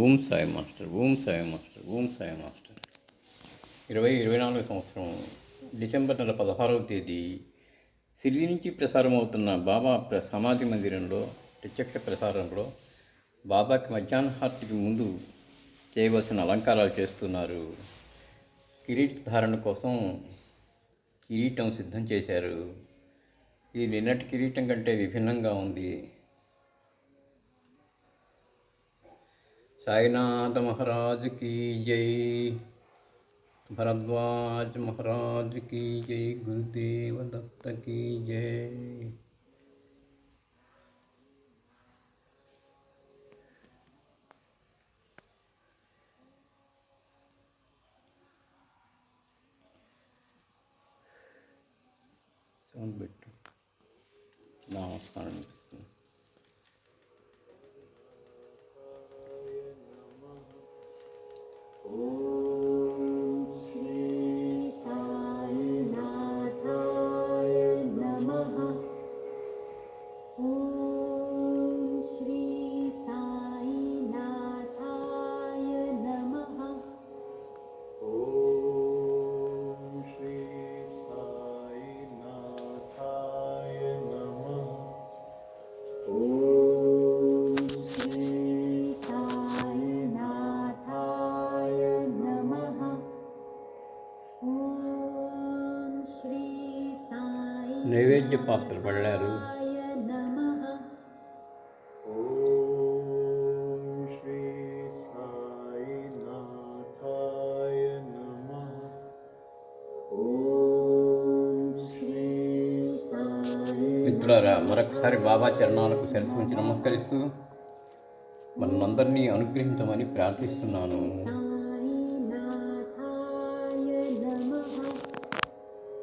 Om Sai master, Om Sai master, Om Sai master. 2024 సంవత్సరం December నెల 16వ తేదీ సిరి నుంచి ప్రసారం అవుతున్న బాబా సమాధి మందిరంలో ప్రత్యక్ష ప్రసారంలో బాబాకి మధ్యాహ్న హారతికి ముందు చేయవలసిన అలంకారాలు చేస్తున్నారు. కిరీట ధారణ కోసం కిరీటం సిద్ధం చేశారు. ఇది నిన్నటి కిరీటం కంటే విభిన్నంగా ఉంది. साईनाथ महाराज की जय, भरद्वाज महाराज की जय, गुरुदेव दत्त की जय. नमस्कार. నైవేద్య పాత్ర పళ్ళారు. మిత్రులారా, మరొకసారి బాబా చరణాలకు శిరస్సు ఉంచి నమస్కరిస్తూ మనందరినీ అనుగ్రహించమని ప్రార్థిస్తున్నాను.